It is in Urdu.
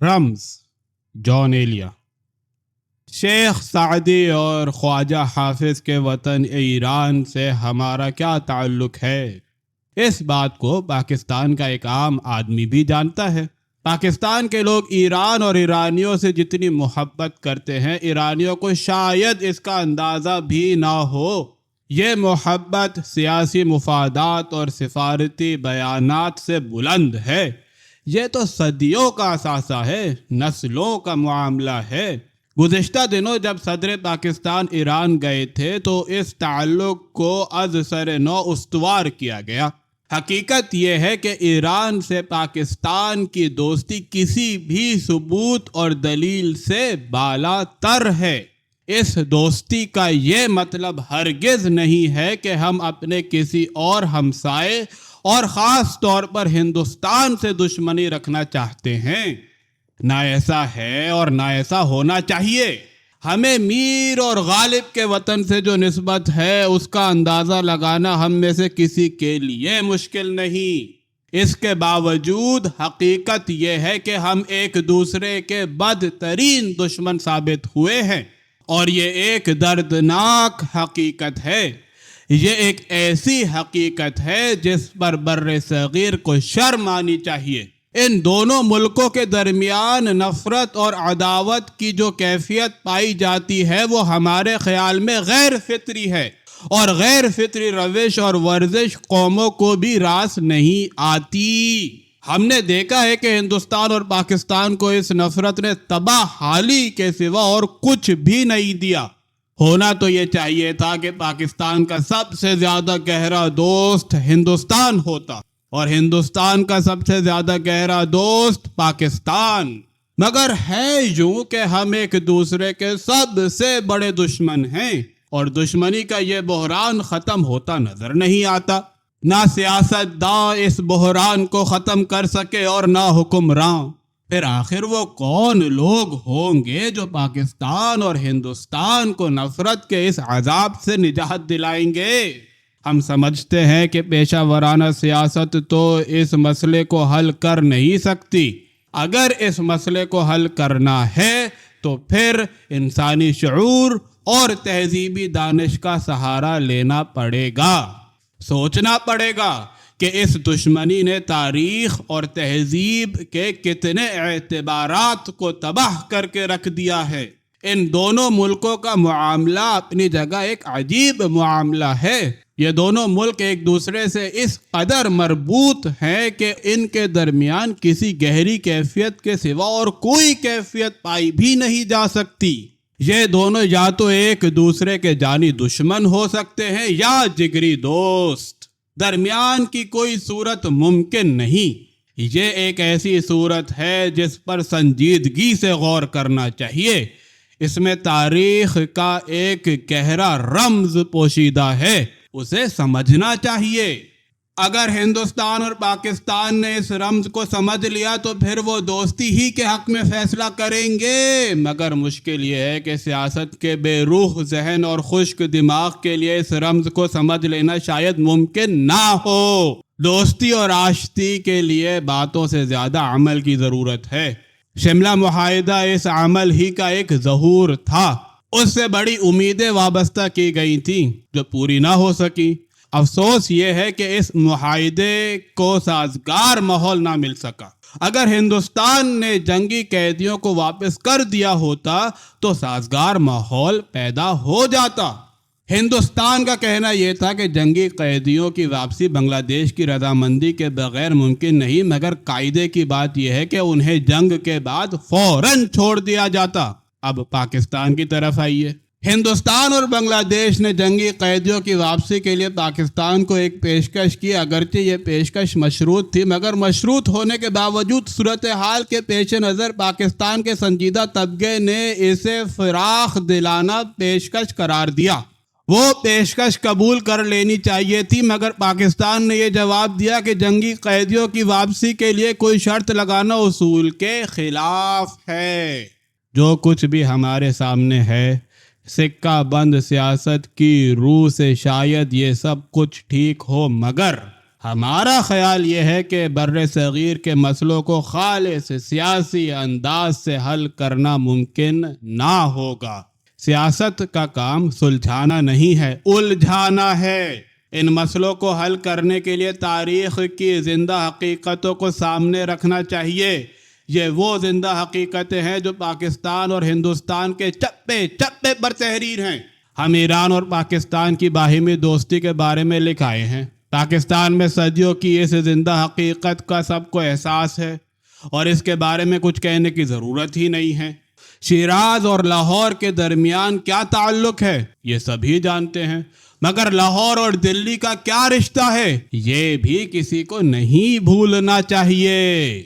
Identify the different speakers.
Speaker 1: رمز جان ایلیا۔ شیخ سعدی اور خواجہ حافظ کے وطن ایران سے ہمارا کیا تعلق ہے؟ اس بات کو پاکستان کا ایک عام آدمی بھی جانتا ہے۔ پاکستان کے لوگ ایران اور ایرانیوں سے جتنی محبت کرتے ہیں، ایرانیوں کو شاید اس کا اندازہ بھی نہ ہو۔ یہ محبت سیاسی مفادات اور سفارتی بیانات سے بلند ہے۔ یہ تو صدیوں کا اثاثہ ہے، نسلوں کا معاملہ ہے۔ گزشتہ دنوں جب صدر پاکستان ایران گئے تھے تو اس تعلق کو از سر نو استوار کیا گیا۔ حقیقت یہ ہے کہ ایران سے پاکستان کی دوستی کسی بھی ثبوت اور دلیل سے بالا تر ہے۔ اس دوستی کا یہ مطلب ہرگز نہیں ہے کہ ہم اپنے کسی اور ہمسائے اور خاص طور پر ہندوستان سے دشمنی رکھنا چاہتے ہیں۔ نہ ایسا ہے اور نہ ایسا ہونا چاہیے۔ ہمیں میر اور غالب کے وطن سے جو نسبت ہے اس کا اندازہ لگانا ہم میں سے کسی کے لیے مشکل نہیں۔ اس کے باوجود حقیقت یہ ہے کہ ہم ایک دوسرے کے بدترین دشمن ثابت ہوئے ہیں، اور یہ ایک دردناک حقیقت ہے۔ یہ ایک ایسی حقیقت ہے جس پر بر صغیر کو شرم آنی چاہیے۔ ان دونوں ملکوں کے درمیان نفرت اور عداوت کی جو کیفیت پائی جاتی ہے وہ ہمارے خیال میں غیر فطری ہے، اور غیر فطری روش اور ورزش قوموں کو بھی راس نہیں آتی۔ ہم نے دیکھا ہے کہ ہندوستان اور پاکستان کو اس نفرت نے تباہ حالی کے سوا اور کچھ بھی نہیں دیا۔ ہونا تو یہ چاہیے تھا کہ پاکستان کا سب سے زیادہ گہرا دوست ہندوستان ہوتا اور ہندوستان کا سب سے زیادہ گہرا دوست پاکستان، مگر ہے یوں کہ ہم ایک دوسرے کے سب سے بڑے دشمن ہیں، اور دشمنی کا یہ بحران ختم ہوتا نظر نہیں آتا۔ نہ سیاست داں اس بحران کو ختم کر سکے اور نہ حکمراں۔ پھر آخر وہ کون لوگ ہوں گے جو پاکستان اور ہندوستان کو نفرت کے اس عذاب سے نجات دلائیں گے؟ ہم سمجھتے ہیں کہ پیشہ ورانہ سیاست تو اس مسئلے کو حل کر نہیں سکتی۔ اگر اس مسئلے کو حل کرنا ہے تو پھر انسانی شعور اور تہذیبی دانش کا سہارا لینا پڑے گا۔ سوچنا پڑے گا کہ اس دشمنی نے تاریخ اور تہذیب کے کتنے اعتبارات کو تباہ کر کے رکھ دیا ہے۔ ان دونوں ملکوں کا معاملہ اپنی جگہ ایک عجیب معاملہ ہے۔ یہ دونوں ملک ایک دوسرے سے اس قدر مربوط ہیں کہ ان کے درمیان کسی گہری کیفیت کے سوا اور کوئی کیفیت پائی بھی نہیں جا سکتی۔ یہ دونوں یا تو ایک دوسرے کے جانی دشمن ہو سکتے ہیں یا جگری دوست۔ درمیان کی کوئی صورت ممکن نہیں۔ یہ ایک ایسی صورت ہے جس پر سنجیدگی سے غور کرنا چاہیے۔ اس میں تاریخ کا ایک گہرا رمز پوشیدہ ہے، اسے سمجھنا چاہیے۔ اگر ہندوستان اور پاکستان نے اس رمز کو سمجھ لیا تو پھر وہ دوستی ہی کے حق میں فیصلہ کریں گے، مگر مشکل یہ ہے کہ سیاست کے بے روح ذہن اور خشک دماغ کے لیے اس رمز کو سمجھ لینا شاید ممکن نہ ہو۔ دوستی اور آشتی کے لیے باتوں سے زیادہ عمل کی ضرورت ہے۔ شملہ معاہدہ اس عمل ہی کا ایک ظہور تھا۔ اس سے بڑی امیدیں وابستہ کی گئی تھیں جو پوری نہ ہو سکی۔ افسوس یہ ہے کہ اس معاہدے کو سازگار ماحول نہ مل سکا۔ اگر ہندوستان نے جنگی قیدیوں کو واپس کر دیا ہوتا تو سازگار ماحول پیدا ہو جاتا۔ ہندوستان کا کہنا یہ تھا کہ جنگی قیدیوں کی واپسی بنگلہ دیش کی رضامندی کے بغیر ممکن نہیں، مگر قاعدے کی بات یہ ہے کہ انہیں جنگ کے بعد فوراً چھوڑ دیا جاتا۔ اب پاکستان کی طرف آئیے۔ ہندوستان اور بنگلہ دیش نے جنگی قیدیوں کی واپسی کے لیے پاکستان کو ایک پیشکش کی، اگرچہ یہ پیشکش مشروط تھی، مگر مشروط ہونے کے باوجود صورتحال کے پیش نظر پاکستان کے سنجیدہ طبقے نے اسے فراخ دلانہ پیشکش قرار دیا۔ وہ پیشکش قبول کر لینی چاہیے تھی، مگر پاکستان نے یہ جواب دیا کہ جنگی قیدیوں کی واپسی کے لیے کوئی شرط لگانا اصول کے خلاف ہے۔ جو کچھ بھی ہمارے سامنے ہے، سکہ بند سیاست کی روح سے شاید یہ سب کچھ ٹھیک ہو، مگر ہمارا خیال یہ ہے کہ بر صغیر کے مسئلوں کو خالص سیاسی انداز سے حل کرنا ممکن نہ ہوگا۔ سیاست کا کام سلجھانا نہیں ہے، الجھانا ہے۔ ان مسئلوں کو حل کرنے کے لیے تاریخ کی زندہ حقیقتوں کو سامنے رکھنا چاہیے۔ یہ وہ زندہ حقیقتیں ہیں جو پاکستان اور ہندوستان کے چپے چپے پر تحریر ہیں۔ ہم ایران اور پاکستان کی باہمی دوستی کے بارے میں لکھ آئے ہیں۔ پاکستان میں صدیوں کی اس زندہ حقیقت کا سب کو احساس ہے اور اس کے بارے میں کچھ کہنے کی ضرورت ہی نہیں ہے۔ شیراز اور لاہور کے درمیان کیا تعلق ہے یہ سبھی جانتے ہیں، مگر لاہور اور دلی کا کیا رشتہ ہے یہ بھی کسی کو نہیں بھولنا چاہیے۔